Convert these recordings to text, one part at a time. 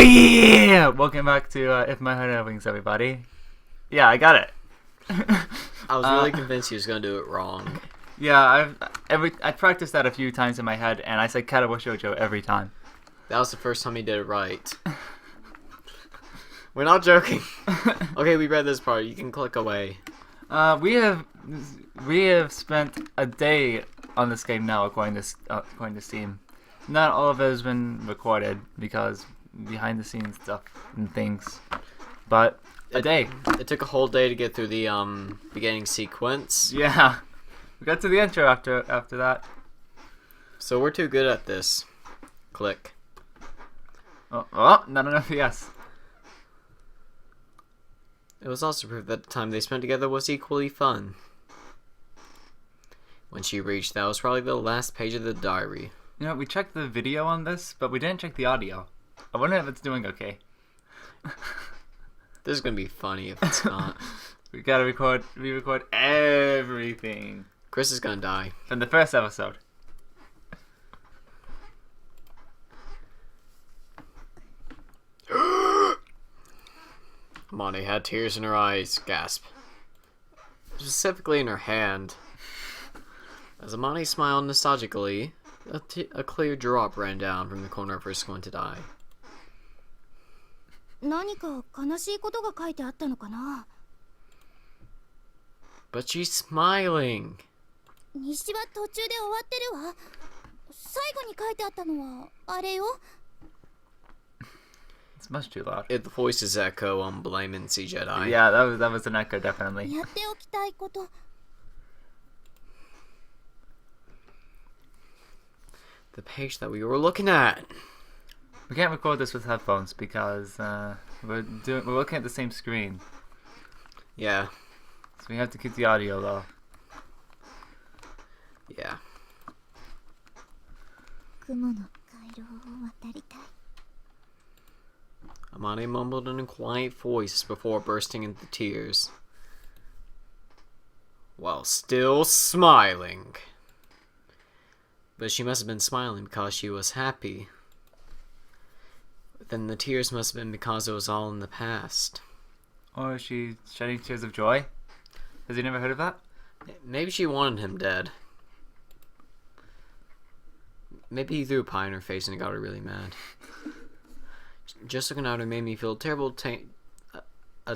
yeah! Welcome back to If My Heart Had Wings, everybody. Yeah, I got it. I was really convinced he was gonna do it wrong. Yeah, I practiced that a few times in my head, and I said Katawa Shoujo every time. That was the first time he did it right. We're not joking. Okay, we read this part. You can click away. We have spent a day on this game now, according to Steam. Not all of it has been recorded because behind the scenes stuff and things, but a day. It took a whole day to get through the beginning sequence. Yeah, we got to the intro after that. So we're too good at this. Click. Oh, not enough. Yes. It was also proof that the time they spent together was equally fun. When she reached, that was probably the last page of the diary. You know, we checked the video on this, but we didn't check the audio. I wonder if it's doing okay. This is gonna be funny if it's not. We gotta re-record everything. Chris is gonna die. From the first episode. Monty had tears in her eyes. Gasp. Specifically in her hand. As Amani smiled nostalgically, a clear drop ran down from the corner of her squinted eye. 何か悲しいことが書いてあったのかな? But she's smiling. 西は途中で終わってるわ。最後に書いてあったのはあれよ。 It's much too loud. The voices echo on Blame Ncjedi. Yeah, that was an echo, definitely. やっておきたいこと。 The page that we were looking at. We can't record this with headphones because we're looking at the same screen. Yeah. So we have to keep the audio though. Yeah. 雲の回廊を渡りたい。 Amani mumbled in a quiet voice before bursting into tears, while still smiling. But she must have been smiling because she was happy. Then the tears must have been because it was all in the past. Or is she shedding tears of joy? Has he never heard of that? Maybe she wanted him dead. Maybe he threw pie in her face and it got her really mad. Just looking at her made me feel a terrible Taint? A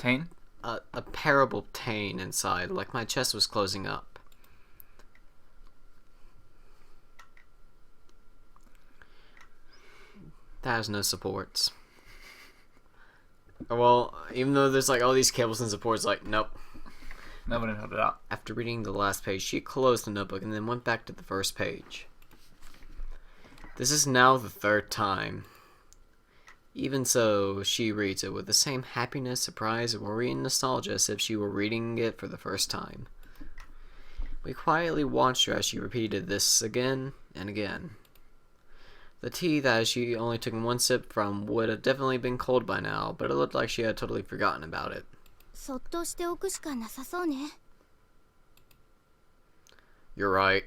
terrible pain inside, like my chest was closing up. That has no supports. Well, even though there's like all these cables and supports, like, nope. Nobody held it out. After reading the last page, she closed the notebook and then went back to the first page. This is now the third time. Even so, she reads it with the same happiness, surprise, worry, and nostalgia as if she were reading it for the first time. We quietly watched her as she repeated this again and again. The tea that she only took one sip from would have definitely been cold by now, but it looked like she had totally forgotten about it. そっとしておくしかなさそうね。 You're right.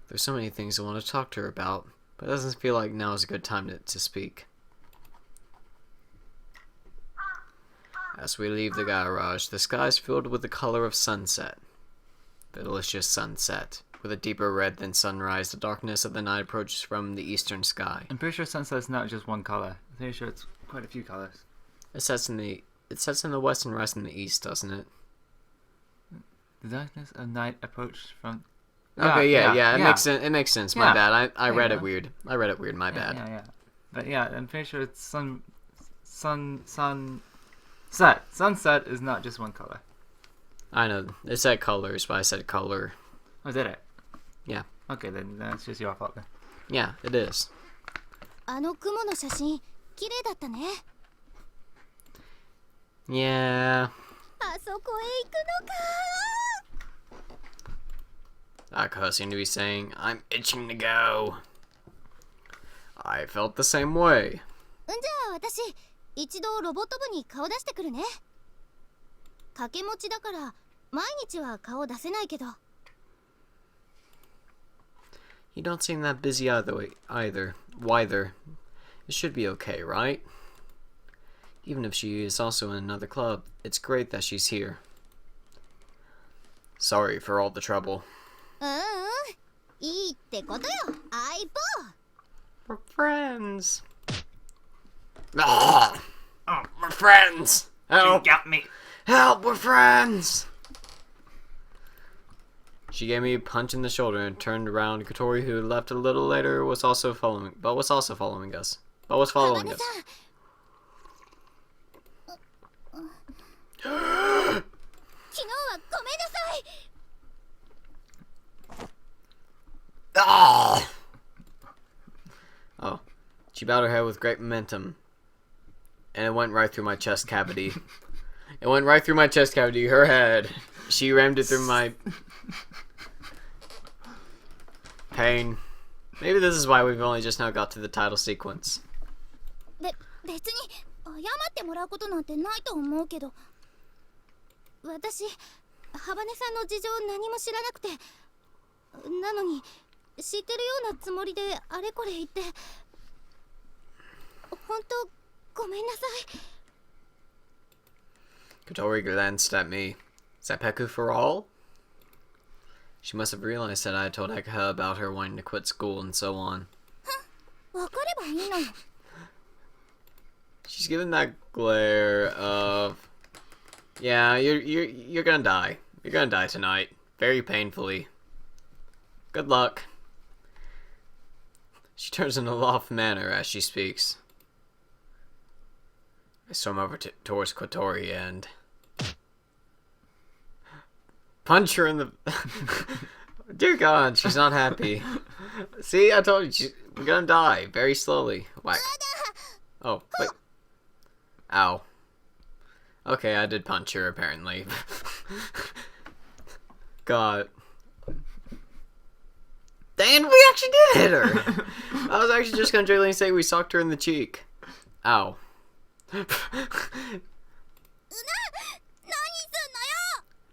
There's so many things I want to talk to her about, but it doesn't feel like now is a good time to speak. As we leave the garage, the sky is filled with the color of sunset. The delicious sunset. With a deeper red than sunrise, the darkness of the night approaches from the eastern sky. I'm pretty sure sunset's not just one color. I'm pretty sure it's quite a few colors. It sets in the west and rises in the east, doesn't it? The darkness of night approached from... Okay, yeah. It makes sense. It makes sense. My bad. I read it weird. My bad. Yeah. But yeah, I'm pretty sure it's sunset. Sunset is not just one color. I know. It said colors, but I said color. Oh, did it? Yeah. Okay, then that's just your fault then. Yeah, it is. あの雲の写真、綺麗だったね。 Yeah. あそこへ行くのか。 Akko seemed to be saying, I'm itching to go. I felt the same way. じゃあ私、一度ロボット部に顔出してくるね。掛け持ちだから毎日は顔出せないけど。 You don't seem that busy either. Why? This should be okay, right? Even if she is also in another club, it's great that she's here. Sorry for all the trouble. いいってことよ、相棒。 We're friends. Ah! Oh, we're friends. Help! You got me. Help! We're friends. She gave me a punch in the shoulder and turned around. Kotori, who left a little later, was also following us. But was following us. 昨日はごめんなさい。 Ah! Oh, she bowed her head with great momentum, and it went right through my chest cavity. It went right through my chest cavity. Her head. She rammed it through my pain. Maybe this is why we've only just now got to the title sequence. 別に謝ってもらうことなんてないと思うけど、私ハバネさんの事情何も知らなくて、なのに知ってるようなつもりであれこれ言って、本当ごめんなさい。 Kotori glanced at me. Seppuku for all? She must have realized that I had told Eka about her wanting to quit school and so on. わかればいいのよ。 She's given that glare of, yeah, you're gonna die. You're gonna die tonight, very painfully. Good luck. She turns in a loft manner as she speaks. I storm over towards Kotori and punch her in the. Dear God, she's not happy. See, I told you, we're gonna die very slowly. Whack. Oh, wait. Ow. Okay, I did punch her, apparently. God. Dang, we actually did hit her! I was actually just gonna jokingly say we socked her in the cheek. Ow.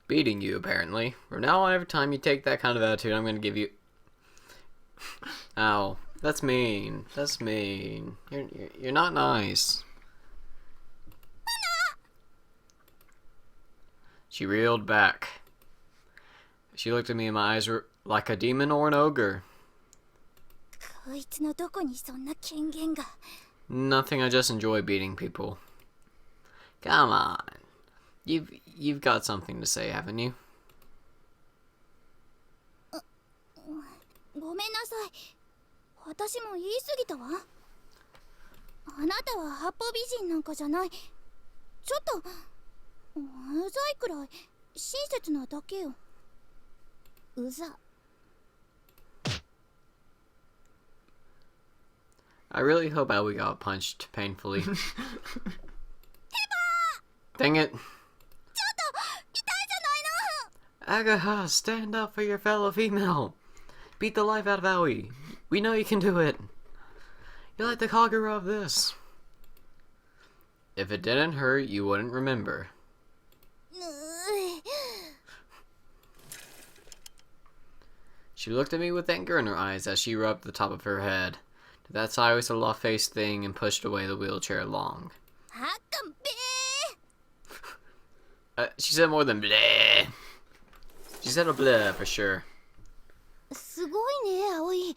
Beating you, apparently. From now on, every time you take that kind of attitude, I'm gonna give you... Ow. That's mean. That's mean. You're not nice. She reeled back. She looked at me and my eyes were like a demon or an ogre. こいつのどこにそんな権限が。 Nothing, I just enjoy beating people. Come on. You've got something to say, haven't you? ごめんなさい。私も言い過ぎたわ。あなたは八方美人なんかじゃない。ちょっとうざいくらい親切なだけよ。うざ。 I really hope Aoi got punched painfully. Dang it. ちょっと痛いじゃないの。 Agaha, stand up for your fellow female. Beat the life out of Aoi. We know you can do it. You're like the Kagura of this. If it didn't hurt, you wouldn't remember. She looked at me with anger in her eyes as she rubbed the top of her head. Did that sideways to left-face thing and pushed away the wheelchair along. She said more than bleh. She said a bleh for sure. すごいね、葵。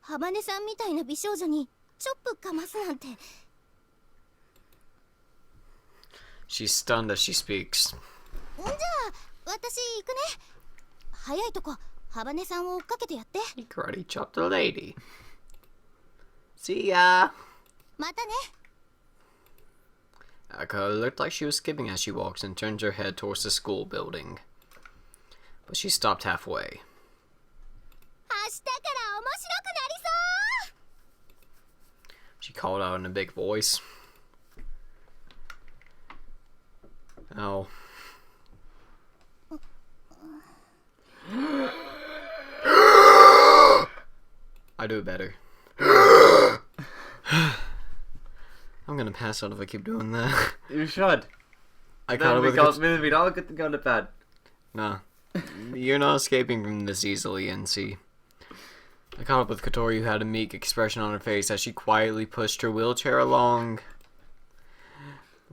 ハバネさんみたいな美少女にチョップかますなんて。 She's stunned as she speaks. じゃあ、私行くね。早いとこ、ハバネさんを追っかけてやって。 He karate chopped a lady. See ya. またね。 Aka looked like she was skipping as she walked and turned her head towards the school building. But she stopped halfway. 明日から面白くなりそう。 She called out in a big voice. Oh. I do it better. I'm gonna pass out if I keep doing that. You should. I caught it with we'd all get to go to bed. Nah. You're not escaping from this easily, NC. I caught up with Kotori, who had a meek expression on her face as she quietly pushed her wheelchair along.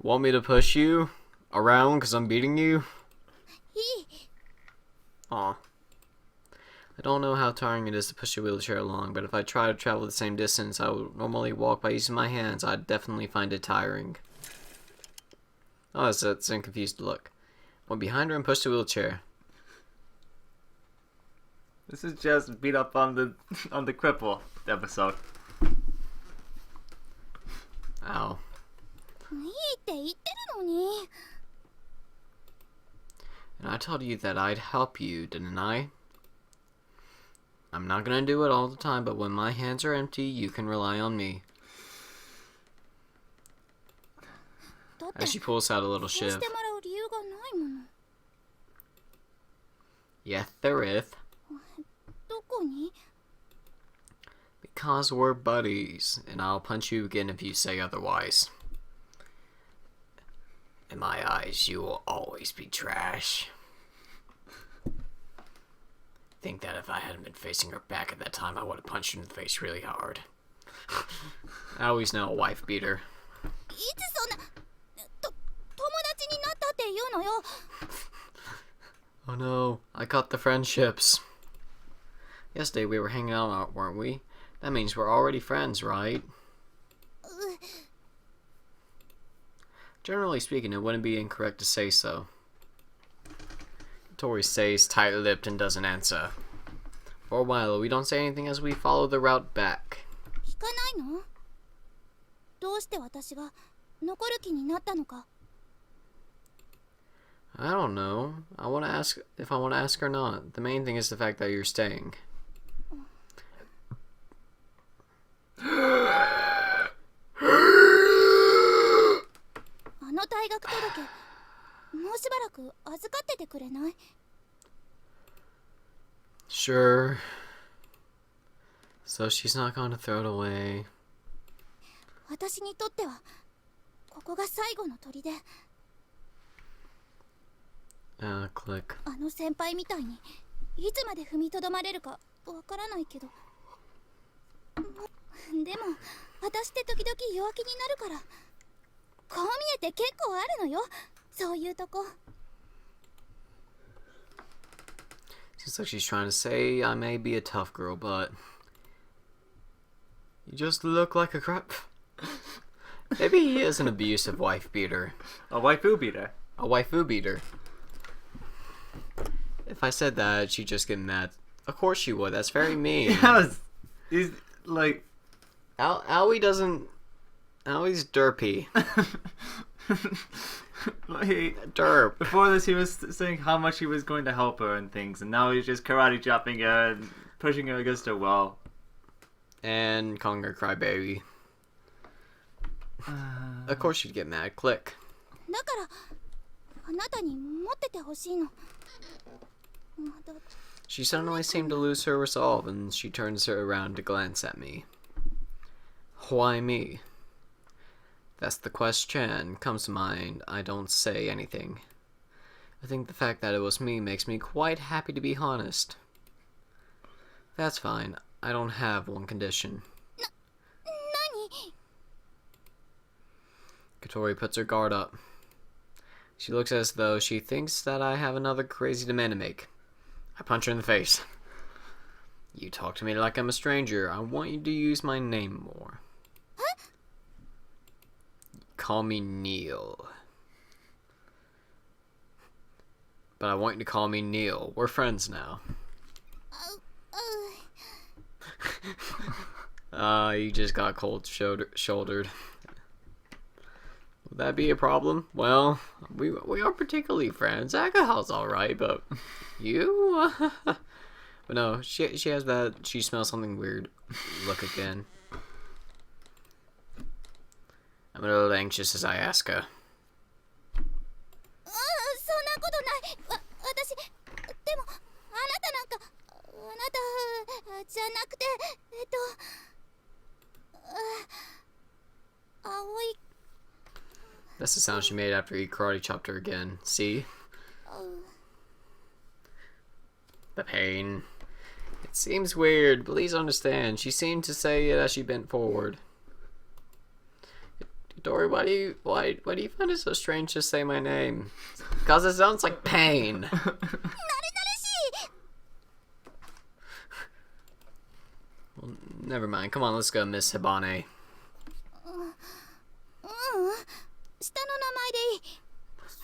Want me to push you around because I'm beating you? いい Aw. I don't know how tiring it is to push a wheelchair along, but if I try to travel the same distance I would normally walk by using my hands, I'd definitely find it tiring. Oh, that's a confused look. Went behind her and pushed the wheelchair. This is just beat up on the cripple episode. Ow. いいって言ってるのに And I told you that I'd help you, didn't I? I'm not gonna do it all the time, but when my hands are empty, you can rely on me. だって As she pulls out a little そうし shiv. てもらう理由がないもの Yephyrros. どこに Because we're buddies, and I'll punch you again if you say otherwise. In my eyes, you will always be trash. Think that if I hadn't been facing her back at that time, I would have punched her in the face really hard. I always know a wife beater. いつそんな友達になったって言うのよ Oh no, I cut the friendships. Yesterday we were hanging out, weren't we? That means we're already friends, right? Generally speaking, it wouldn't be incorrect to say so. Tori stays tight-lipped and doesn't answer. For a while, we don't say anything as we follow the route back. 聞かないのどうして私が残る気になったのか I don't know. I want to ask if I want to ask or not. The main thing is the fact that you're staying. あの退学届もうしばらく預かっててくれない Sure. So she's not going to throw it away. 私にとってはここが最後の砦 Click. あの先輩みたいにいつまで踏みとどまれるかわからないけどでも私って時々弱気になるからこう見えて結構あるのよそういうとこ Seems like she's trying to say I may be a tough girl, but you just look like a crap. Maybe he is an abusive wife beater. A waifu beater. A waifu beater. If I said that, she'd just get mad. Of course she would. That's very mean. He's like... Aoi doesn't... Aoi's derpy. Derp. Before this, he was saying how much he was going to help her and things, and now he's just karate chopping her and pushing her against a wall. And calling her crybaby. Of course she'd get mad. Click. だからあなたに持っててほしいの She suddenly seemed to lose her resolve, and she turns her around to glance at me. Why me? That's the question comes to mind. I don't say anything. I think the fact that it was me makes me quite happy to be honest. That's fine. I don't have one condition. 何 Kotori puts her guard up. She looks as though she thinks that I have another crazy demand to make. I punch her in the face. You talk to me like I'm a stranger. I want you to use my name more. Huh? Call me Neil. But I want you to call me Neil. We're friends now. You just got cold-shouldered. Would that be a problem? Well, we aren't particularly friends. Alcohol's alright, but you? But no, she has that she smells something weird look again. I'm a little anxious as I ask her. そんなことない私でもあなたなんかあなたじゃなくて葵 That's the sound she made after he karate chopped her again. See? The pain. It seems weird. Please understand. She seemed to say it as she bent forward. Dory, why do you find it so strange to say my name? Because it sounds like pain. Well, never mind. Come on, let's go, Miss Hibane. 下の名前でいい。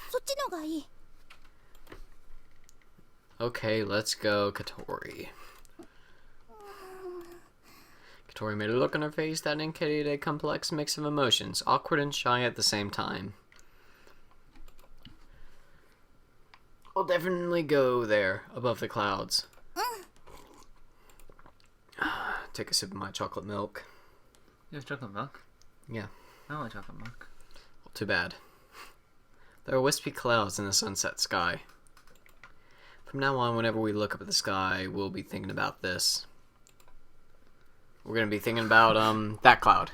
そっちのがいい。 Okay, let's go, Katori. Katori made a look on her face that indicated a complex mix of emotions, awkward and shy at the same time. I'll definitely go there, above the clouds. Take a sip of my chocolate milk. You have chocolate milk? Yeah. I don't like chocolate milk. Well, too bad. There are wispy clouds in the sunset sky. From now on, whenever we look up at the sky, we'll be thinking about this. We're gonna be thinking about, that cloud.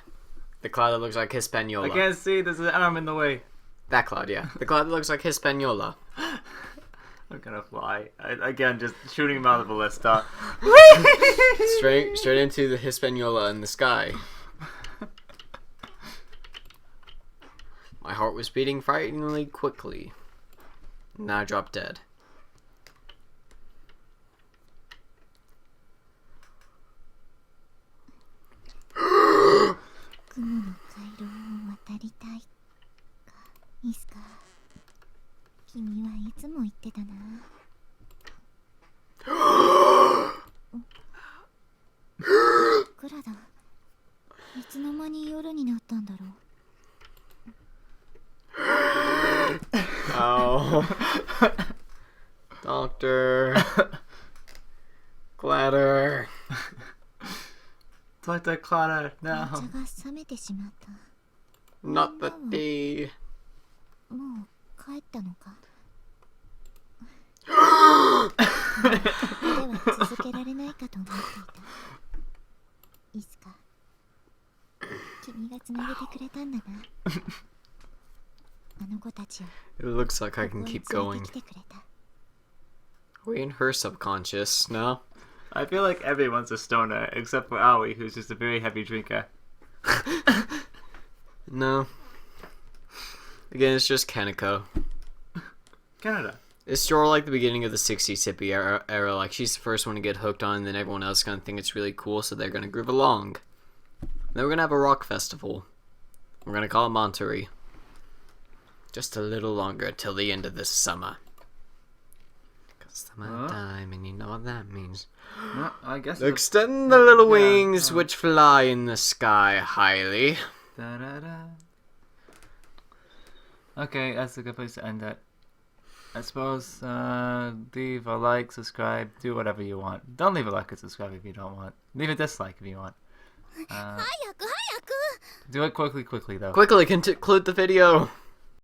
The cloud that looks like Hispaniola. I can't see, there's an arm in the way. That cloud, yeah. The cloud that looks like Hispaniola. I'm gonna fly. Again, just shooting him out of the ballista. Straight into the Hispaniola in the sky. My heart was beating frighteningly quickly. Now I dropped dead. Oh. Doctor. Gladder. Dr. Clara, no. Not the tea. もう帰ったのか。では続けられないかと思っていた。いつか君がつなげてくれたんだな。あの子たちを It looks like I can keep ここに連 going. れてきてくれた。 Are we in her subconscious? No? I feel like everyone's a stoner, except for Aoi, who's just a very heavy drinker. No. Again, it's just Kaneko. Canada. It's sort of like the beginning of the 60s hippie era. Like, she's the first one to get hooked on, and then everyone else is going to think it's really cool, so they're going to groove along. Then we're going to have a rock festival. We're going to call it Monterey. Just a little longer till the end of this summer. Because summertime, and you know what that means. Well, I guess Extend the little Yeah, wings which fly in the sky highly. Da-da-da. Okay, that's a good place to end it. I suppose, leave a like, subscribe, do whatever you want. Don't leave a like or subscribe if you don't want. Leave a dislike if you want. 早く早く。 Do it quickly though. Quickly, conclude the video.